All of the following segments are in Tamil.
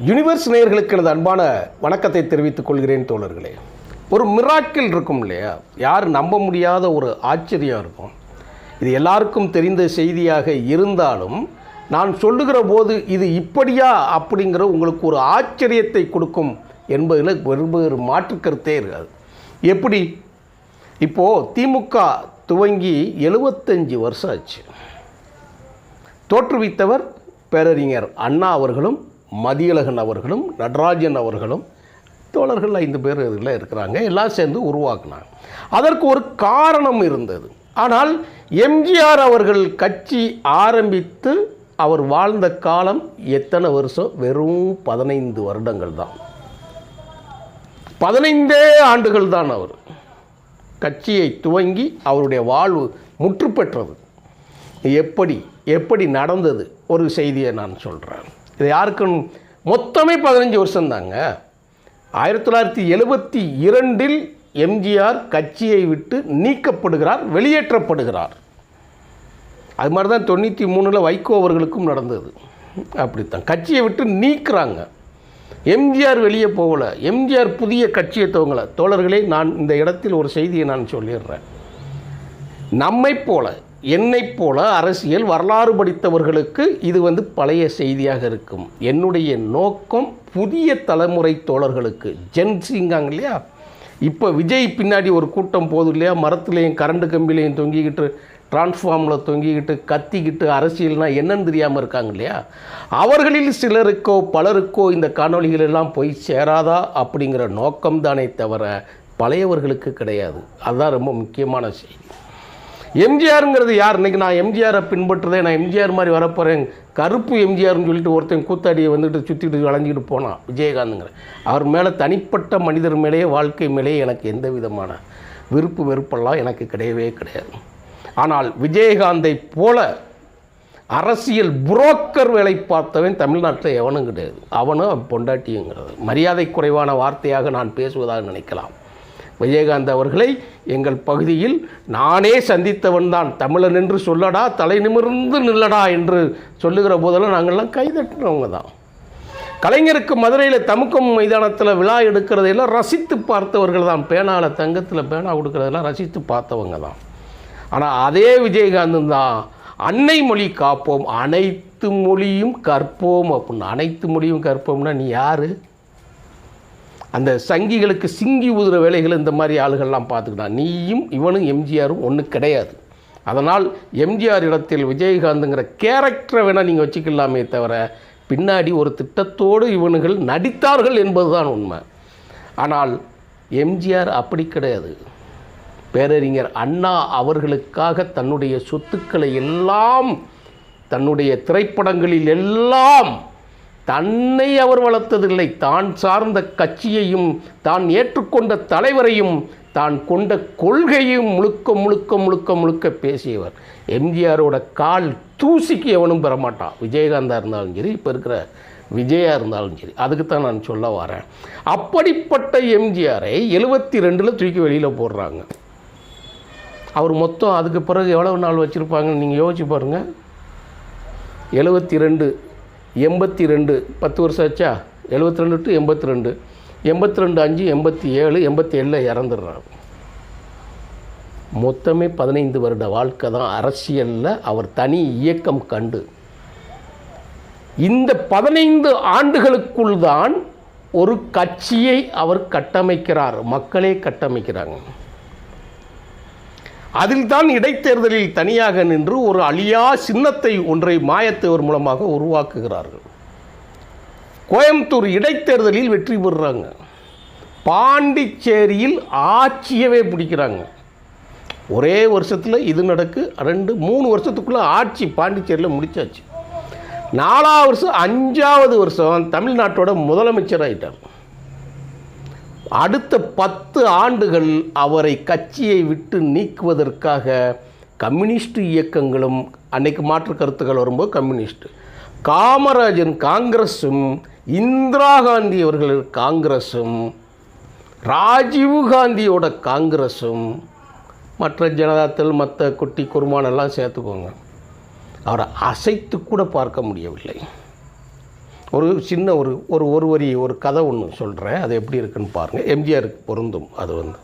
யூனிவர்ஸ் நேயர்களுக்கு எனது அன்பான வணக்கத்தை தெரிவித்துக் கொள்கிறேன் தோழர்களே. ஒரு மிராக்கிள் இருக்கும் இல்லையா, யார் நம்ப முடியாத ஒரு ஆச்சரியம் இருக்கும். இது எல்லாருக்கும் தெரிந்த செய்தியாக இருந்தாலும் நான் சொல்லுகிற போது இது இப்படியா அப்படிங்கிற உங்களுக்கு ஒரு ஆச்சரியத்தை கொடுக்கும் என்பதில் வெறும் மாற்று கருத்தே இருக்காது. எப்படி? இப்போது திமுக துவங்கி 75 வருஷம் ஆச்சு. தோற்றுவித்தவர் பேரறிஞர் அண்ணா அவர்களும், மதியழகன் அவர்களும், நடராஜன் அவர்களும், தோழர்கள் 5 பேர் இதில் இருக்கிறாங்க. எல்லாம் சேர்ந்து உருவாக்குனாங்க. அதற்கு ஒரு காரணம் இருந்தது. ஆனால் எம்ஜிஆர் அவர்கள் கட்சி ஆரம்பித்து அவர் வாழ்ந்த காலம் எத்தனை வருஷம்? வெறும் 15 வருடங்கள் தான். 15 ஆண்டுகள் தான் அவர் கட்சியை துவங்கி அவருடைய வாழ்வு முற்று பெற்றது. எப்படி நடந்தது ஒரு செய்தியை நான் சொல்கிறேன். இது யாருக்கும் மொத்தமே 15 வருஷம்தாங்க. 1972 எம்ஜிஆர் கட்சியை விட்டு நீக்கப்படுகிறார், வெளியேற்றப்படுகிறார். அது மாதிரி தான் 93 வைகோ அவர்களுக்கும் நடந்தது. அப்படித்தான் கட்சியை விட்டு நீக்கிறாங்க. எம்ஜிஆர் வெளியே போகல, எம்ஜிஆர் புதிய கட்சியை துவங்கலை. தோழர்களே, நான் இந்த இடத்தில் ஒரு செய்தியை நான் சொல்லிடுறேன். நம்மைப் போல, என்னைப் போல அரசியல் வரலாறு படித்தவர்களுக்கு இது பழைய செய்தியாக இருக்கும். என்னுடைய நோக்கம் புதிய தலைமுறை தோழர்களுக்கு, ஜென்சிங்காங்க இல்லையா, இப்போ விஜய் பின்னாடி ஒரு கூட்டம் போதும் இல்லையா, மரத்துலேயும் கரண்ட் கம்பிலையும் தொங்கிக்கிட்டு, டிரான்ஸ்ஃபார்மில் தொங்கிக்கிட்டு, கத்திக்கிட்டு, அரசியல்னால் என்னன்னு தெரியாமல் இருக்காங்க இல்லையா, அவர்களில் சிலருக்கோ பலருக்கோ இந்த காணொலிகள் எல்லாம் போய் சேராதா அப்படிங்கிற நோக்கம்தானே தவிர பழையவர்களுக்கு கிடையாது. அதுதான் ரொம்ப முக்கியமான செய்தி. எம்ஜிஆருங்கிறது யார்? இன்றைக்கி நான் எம்ஜிஆரை பின்பற்றுறதே, நான் எம்ஜிஆர் மாதிரி வரப்போகிறேன், கருப்பு எம்ஜிஆர்னு சொல்லிட்டு ஒருத்தன் கூத்தாடியை சுற்றிட்டு வளைஞ்சிக்கிட்டு போனான் விஜயகாந்துங்கிற. அவர் மேலே, தனிப்பட்ட மனிதர் மேலேயே, வாழ்க்கை மேலேயே எனக்கு எந்த விதமான விருப்பு வெறுப்பெல்லாம் எனக்கு கிடையவே கிடையாது. ஆனால் விஜயகாந்தை போல அரசியல் புரோக்கர் வேலை பார்த்தவன் தமிழ்நாட்டில் எவனும் கிடையாது. அவனும் பொண்டாட்டிங்கிறது மரியாதை குறைவான வார்த்தையாக நான் பேசுவதாக நினைக்கலாம். விஜயகாந்த் அவர்களை எங்கள் பகுதியில் நானே சந்தித்தவன் தான். தமிழன் என்று சொல்லடா, தலை நிமிர்ந்து நில்லடா என்று சொல்லுகிற போதெல்லாம் நாங்கள்லாம் கைதட்டினவங்க தான். கலைஞருக்கு மதுரையில் தமுக்கம் மைதானத்தில் விழா எடுக்கிறதையெல்லாம் ரசித்து பார்த்தவர்கள் தான். பேனாவில் தங்கத்தில் பேனா கொடுக்கறதெல்லாம் ரசித்து பார்த்தவங்க தான். ஆனால் அதே விஜயகாந்த் தான் அன்னை மொழி காப்போம், அனைத்து மொழியும் கற்போம் அப்படின்னு. அனைத்து மொழியும் கற்போம்னா நீ யார்? அந்த சங்கிகளுக்கு சிங்கி ஊதுற வேலைகள் இந்த மாதிரி ஆளுகள்லாம் பார்த்துக்கிட்டான். நீயும் இவனும் எம்ஜிஆரும் ஒன்று கிடையாது. அதனால் எம்ஜிஆர் இடத்தில் விஜயகாந்துங்கிற கேரக்டரை வேணால் நீங்கள் வச்சுக்கலாமே தவிர பின்னாடி ஒரு திட்டத்தோடு இவனுகள் நடித்தார்கள் என்பதுதான் உண்மை. ஆனால் எம்ஜிஆர் அப்படி கிடையாது. பேரறிஞர் அண்ணா அவர்களுக்காக தன்னுடைய சொத்துக்களை எல்லாம், தன்னுடைய திரைப்படங்களில் எல்லாம் தன்னை அவர் வளர்த்ததில்லை. தான் சார்ந்த கட்சியையும், தான் ஏற்றுக்கொண்ட தலைவரையும், தான் கொண்ட கொள்கையும் முழுக்க முழுக்க முழுக்க முழுக்க பேசியவர். எம்ஜிஆரோட கால் தூசிக்கு எவனும் பெறமாட்டான். விஜயகாந்தாக இருந்தாலும் சரி, இப்போ இருக்கிற விஜயா இருந்தாலும் சரி. அதுக்குத்தான் நான் சொல்ல வரேன். அப்படிப்பட்ட எம்ஜிஆரை 72 தூக்கி வெளியில் போடுறாங்க. அவர் மொத்தம் அதுக்கு பிறகு எவ்வளவு நாள் வச்சுருப்பாங்கன்னு நீங்கள் யோசிச்சு பாருங்கள். 72, 82, 10 வருஷம் ஆச்சா? 72 to 82, 82, 5, 87, 87 இறந்துடுறாங்க. மொத்தமே 15 வருட வாழ்க்கை தான் அரசியலில் அவர் தனி இயக்கம் கண்டு. இந்த 15 ஆண்டுகளுக்குள் தான் ஒரு கட்சியை அவர் கட்டமைக்கிறார், மக்களே கட்டமைக்கிறாங்க. அதில் தான் இடைத்தேர்தலில் தனியாக நின்று ஒரு அழியா சின்னத்தை ஒன்றை மாயத்தேவர் மூலமாக உருவாக்குகிறார்கள். கோயம்புத்தூர் இடைத்தேர்தலில் வெற்றி பெறுறாங்க. பாண்டிச்சேரியில் ஆட்சியவே பிடிக்கிறாங்க. ஒரே வருஷத்தில் இது நடக்கு. 2-3 வருஷத்துக்குள்ளே ஆட்சி பாண்டிச்சேரியில் முடிச்சாச்சு. 4ஆவது வருஷம், 5ஆவது வருஷம் தமிழ்நாட்டோட முதலமைச்சர் ஆகிட்டார். அடுத்த 10 ஆண்டுகள் அவரை கட்சியை விட்டு நீக்குவதற்காக கம்யூனிஸ்ட் இயக்கங்களும், அன்னைக்கு மாற்று கருத்துக்கள் வரும்போது கம்யூனிஸ்ட், காமராஜன் காங்கிரஸும், இந்திரா காந்தி அவர்கள் காங்கிரஸும், ராஜீவ்காந்தியோட காங்கிரஸும், மற்ற ஜனதாதள், மற்ற குட்டி குருமானெல்லாம் சேர்த்துக்கோங்க, அவரை அசைத்து கூட பார்க்க முடியவில்லை. ஒரு சின்ன ஒரு வரி ஒரு கதை ஒன்று சொல்கிறேன், அது எப்படி இருக்குன்னு பாருங்கள். எம்ஜிஆருக்கு பொருந்தும். அது வந்து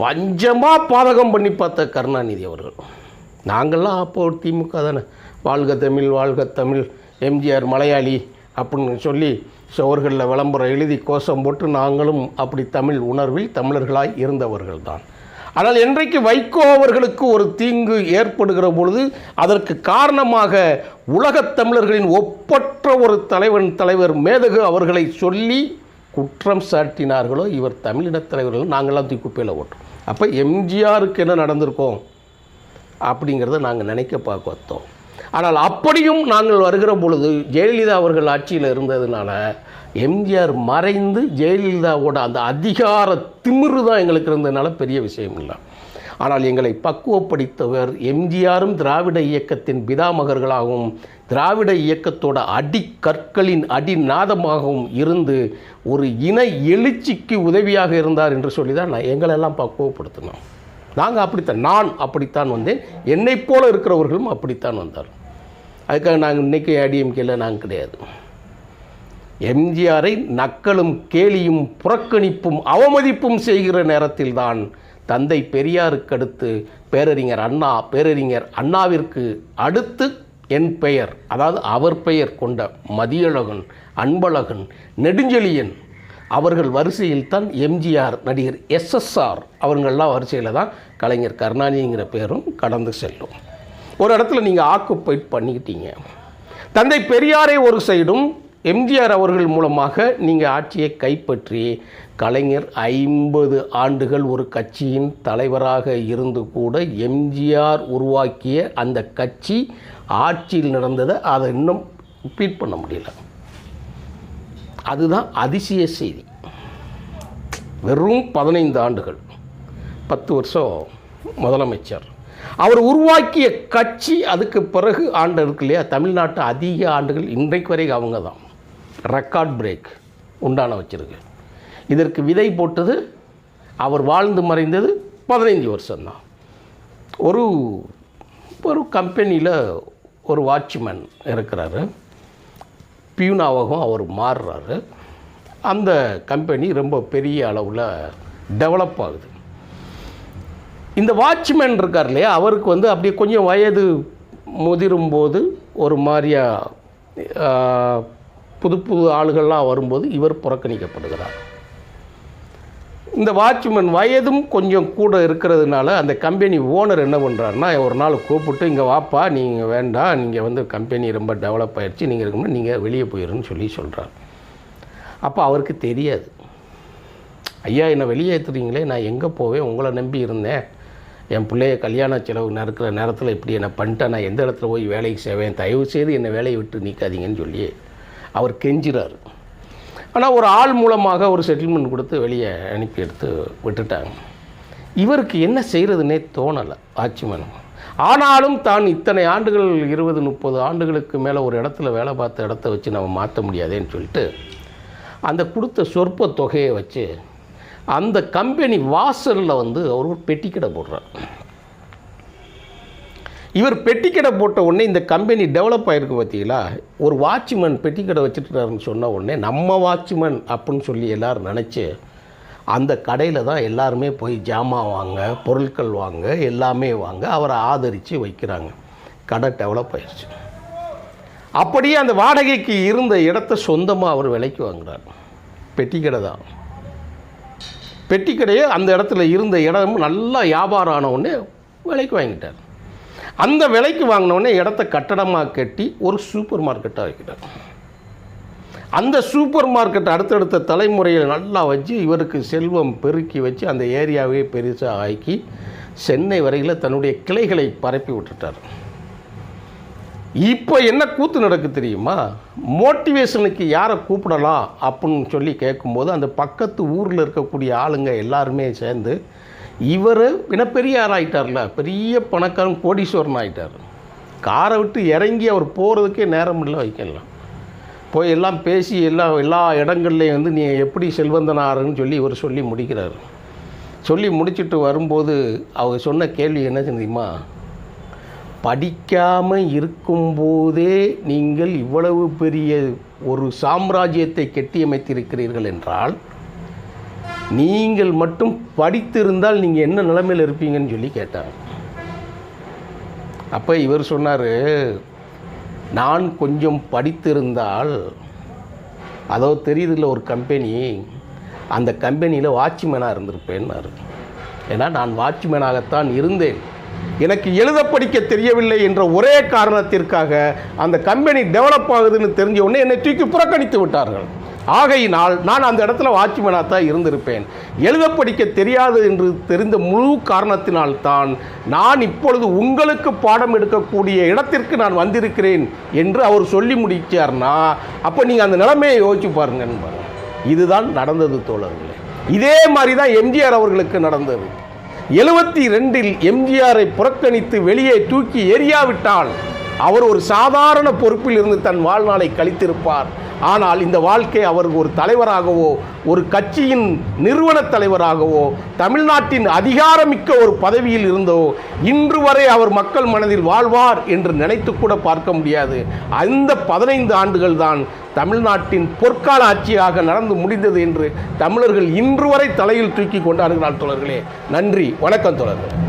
பஞ்சமாக பாதகம் பண்ணி பார்த்த கருணாநிதி அவர்கள். நாங்கள்லாம் அப்போ திமுக தானே, வாழ்க தமிழ் வாழ்க தமிழ், எம்ஜிஆர் மலையாளி அப்படின்னு சொல்லி சுவர்களில் விளம்பரம் எழுதி கோஷம் போட்டு நாங்களும் அப்படி தமிழ் உணர்வில் தமிழர்களாய் இருந்தவர்கள் தான். ஆனால் என்றைக்கு வைகோ அவர்களுக்கு ஒரு தீங்கு ஏற்படுகிற பொழுது அதற்கு காரணமாக உலகத் தமிழர்களின் ஒப்பற்ற ஒரு தலைவர் மேதகு அவர்களை சொல்லி குற்றம் சாட்டினார்களோ, இவர் தமிழினத் தலைவர்கள் நாங்கள்லாம் தூக்குப்பையில் ஓட்டோம். அப்போ எம்ஜிஆருக்கு என்ன நடந்திருக்கோம் அப்படிங்கிறத நாங்கள் நினைக்க பார்க்க வந்தோம். ஆனால் அப்படியும் நாங்கள் வருகிற பொழுது ஜெயலலிதா அவர்கள் ஆட்சியில் இருந்ததுனால எம்ஜிஆர் மறைந்து ஜெயலலிதாவோட அந்த அதிகார திமிரு தான் எங்களுக்கு இருந்ததுனால பெரிய விஷயம் இல்லை. ஆனால் எங்களை பக்குவப்படுத்தவர் எம்ஜிஆரும் திராவிட இயக்கத்தின் பிதாமகர்களாகவும் திராவிட இயக்கத்தோட அடிக்கற்களின் அடிநாதமாகவும் இருந்து ஒரு இன எழுச்சிக்கு உதவியாக இருந்தார் என்று சொல்லி தான் எங்களெல்லாம் பக்குவப்படுத்தினோம். நாங்கள் அப்படித்தான், நான் அப்படித்தான் வந்தேன், என்னை போல இருக்கிறவர்களும் அப்படித்தான் வந்தார். அதுக்காக நாங்கள் இன்றைக்கி ஏடிஎம்கேல நாங்கள் கிடையாது. எம்ஜிஆரை நக்கலும் கேலியும் புறக்கணிப்பும் அவமதிப்பும் செய்கிற நேரத்தில் தான் தந்தை பெரியாருக்கு அடுத்து பேரறிஞர் அண்ணாவிற்கு அடுத்து என் பெயர், அதாவது அவர் பெயர் கொண்ட மதியழகன், அன்பழகன், நெடுஞ்செழியன் அவர்கள் வரிசையில் தான் எம்ஜிஆர், நடிகர் எஸ்எஸ்ஆர் அவர்கள்லாம் வரிசையில் தான் கலைஞர் கருணாநிதிங்கிற பேரும் கடந்து செல்லும். ஒரு இடத்துல நீங்கள் ஆக்குப்பைட் பண்ணிக்கிட்டீங்க. தந்தை பெரியாரை ஒரு சைடும் எம்ஜிஆர் அவர்கள் மூலமாக நீங்கள் ஆட்சியை கைப்பற்றி கலைஞர் 50 ஆண்டுகள் ஒரு கட்சியின் தலைவராக இருந்து கூட எம்ஜிஆர் உருவாக்கிய அந்த கட்சி ஆட்சியில் நடந்ததை அதை இன்னும் ரிப்பீட் பண்ண முடியல. அதுதான் அதிசய செய்தி. வெறும் 15 ஆண்டுகள், 10 வருஷம் முதலமைச்சர், அவர் உருவாக்கிய கட்சி அதுக்கு பிறகு ஆண்டு இருக்கு இல்லையா, தமிழ்நாட்டு அதிக ஆண்டுகள் இன்றைக்கு வரைக்கும் அவங்க தான் ரெக்கார்ட் பிரேக் உண்டான வச்சிருக்கு. இதற்கு விதை போட்டது அவர் வாழ்ந்து மறைந்தது 15 வருஷம்தான். ஒரு கம்பெனியில் ஒரு வாட்ச்மேன் இருக்கிறாரு, பியூனாவாகவும் அவர் மாறுறாரு. அந்த கம்பெனி ரொம்ப பெரிய அளவில் டெவலப் ஆகுது. இந்த வாட்ச்மேன் இருக்கார் இல்லையா, அவருக்கு வந்து அப்படியே கொஞ்சம் வயது முதிரும்போது ஒரு மாதிரியா புது ஆளுகள்லாம் வரும்போது இவர் புறக்கணிக்கப்படுகிறார். இந்த வாட்ச்மேன் வயதும் கொஞ்சம் கூட இருக்கிறதுனால அந்த கம்பெனி ஓனர் என்ன பண்ணுறாருன்னா, ஒரு நாள் கூப்பிட்டு இங்கே வாப்பா, நீங்கள் வேண்டாம், நீங்கள் வந்து கம்பெனி ரொம்ப டெவலப் ஆகிடுச்சு, நீங்கள் இருக்கணும்னா நீங்கள் வெளியே போயிடுன்னு சொல்கிறார். அப்போ அவருக்கு தெரியாது, ஐயா என்னை வெளியே ஏற்றுறீங்களே, நான் எங்கே போவேன், உங்களை நம்பி இருந்தேன், என் பிள்ளைய கல்யாண செலவு நடக்கிற நேரத்தில் இப்படி என்னை பண்ணிட்டேன், நான் எந்த இடத்துல போய் வேலைக்கு செய்வேன், தயவு செய்து என்னை வேலையை விட்டு நீக்காதீங்கன்னு சொல்லி அவர் கெஞ்சுறார். ஆனால் ஒரு ஆள் மூலமாக ஒரு செட்டில்மெண்ட் கொடுத்து வெளியே அனுப்பி எடுத்து விட்டுட்டாங்க. இவருக்கு என்ன செய்கிறதுனே தோணலை வாட்ச்மேன். ஆனாலும் தான் இத்தனை ஆண்டுகள் 20-30 ஆண்டுகளுக்கு மேலே ஒரு இடத்துல வேலை பார்த்த இடத்த வச்சு நம்ம மாற்ற முடியாதேன்னு சொல்லிட்டு அந்த கொடுத்த சொற்ப தொகையை வச்சு அந்த கம்பெனி வாசலில் வந்து அவர் ஒரு பெட்டிக்கடை போடுறார். இவர் பெட்டிக்கடை போட்ட உடனே இந்த கம்பெனி டெவலப் ஆகிருக்கு பார்த்தீங்களா. ஒரு வாட்ச்மேன் பெட்டிக்கடை வச்சுட்டுறாருன்னு சொன்ன உடனே நம்ம வாட்ச்மேன் அப்படின்னு சொல்லி எல்லோரும் நினச்சி அந்த கடையில் தான் எல்லாருமே போய் ஜாமான் வாங்க, பொருட்கள் வாங்க, எல்லாமே வாங்க, அவரை ஆதரித்து வைக்கிறாங்க. கடை டெவலப் ஆயிடுச்சு. அப்படியே அந்த வாடகைக்கு இருந்த இடத்த சொந்தமாக அவர் விலைக்கு வாங்குறார். பெட்டிக்கடை தான். பெட்டிக்கடையே அந்த இடத்துல இருந்த இடம் நல்லா வியாபாரம் ஆன உடனே விலைக்கு வாங்கிட்டார். அந்த விலைக்கு வாங்கினோடனே இடத்த கட்டடமாக கட்டி ஒரு சூப்பர் மார்க்கெட்டாக வைக்கிறார். அந்த சூப்பர் மார்க்கெட் அடுத்தடுத்த தலைமுறையில் நல்லா வச்சு இவருக்கு செல்வம் பெருக்கி வச்சு அந்த ஏரியாவே பெருசாக ஆக்கி சென்னை வரையில் தன்னுடைய கிளைகளை பரப்பி விட்டுட்டார். இப்போ என்ன கூத்து நடக்கு தெரியுமா? மோட்டிவேஷனுக்கு யாரை கூப்பிடலாம் அப்படின்னு சொல்லி கேட்கும்போது அந்த பக்கத்து ஊரில் இருக்கக்கூடிய ஆளுங்க எல்லாருமே சேர்ந்து இவர் பெரிய ஆளாயிட்டார்ல, பெரிய பணக்காரன் கோடீஸ்வரன் ஆகிட்டார். காரை விட்டு இறங்கி அவர் போகிறதுக்கே நேரம் இல்லை வைக்கலாம். போய் எல்லாம் பேசி எல்லா இடங்கள்லேயும் வந்து நீ எப்படி செல்வந்தனாருன்னு சொல்லி இவர் சொல்லி முடிக்கிறார். சொல்லி முடிச்சுட்டு வரும்போது அவர் சொன்ன கேள்வி என்ன தெரியுமா? படிக்காமல் இருக்கும்போதே நீங்கள் இவ்வளவு பெரிய ஒரு சாம்ராஜ்யத்தை கட்டியமைத்திருக்கிறீர்கள் என்றால் நீங்கள் மட்டும் படித்திருந்தால் நீங்கள் என்ன நிலைமையில் இருப்பீங்கன்னு சொல்லி கேட்டாங்க. அப்போ இவர் சொன்னார், நான் கொஞ்சம் படித்திருந்தால், அதோ தெரியுதுல ஒரு கம்பெனி, அந்த கம்பெனியில் வாட்ச்மேனாக இருந்திருப்பேன்னாரு. ஏன்னா நான் வாட்ச்மேனாகத்தான் இருந்தேன். எனக்கு எழுத படிக்க தெரியவில்லை என்ற ஒரே காரணத்திற்காக அந்த கம்பெனி டெவலப் ஆகுதுன்னு தெரிஞ்ச உடனே என்னை தூக்கி புறக்கணித்து விட்டார்கள். ஆகையினால் நான் அந்த இடத்துல வாட்ச்மேனாக தான் இருந்திருப்பேன். எழுத படிக்க தெரியாது என்று தெரிந்த முழு காரணத்தினால்தான் நான் இப்பொழுது உங்களுக்கு பாடம் எடுக்கக்கூடிய இடத்திற்கு நான் வந்திருக்கிறேன் என்று அவர் சொல்லி முடிச்சார்னா, அப்போ நீங்கள் அந்த நிலைமையை யோசிச்சு பாருங்க. இதுதான் நடந்தது தோழர்களே. இதே மாதிரி தான் எம்ஜிஆர் அவர்களுக்கு நடந்தது. 72 எம்ஜிஆரை புறக்கணித்து வெளியே தூக்கி எறியாவிட்டால் அவர் ஒரு சாதாரண பொறுப்பில் இருந்து தன் வாழ்நாளை கழித்திருப்பார். ஆனால் இந்த வாழ்க்கை அவருக்கு ஒரு தலைவராகவோ, ஒரு கட்சியின் நிறுவன தலைவராகவோ, தமிழ்நாட்டின் அதிகாரமிக்க ஒரு பதவியில் இருந்தோ இன்று வரை அவர் மக்கள் மனதில் வாழ்வார் என்று நினைத்து கூட பார்க்க முடியாது. அந்த 15 ஆண்டுகள் தான் தமிழ்நாட்டின் பொற்கால ஆட்சியாக நடந்து முடிந்தது என்று தமிழர்கள் இன்று வரை தலையில் தூக்கி கொண்டாடுகிறார் தோழர்களே. நன்றி, வணக்கம் தோழர்களே.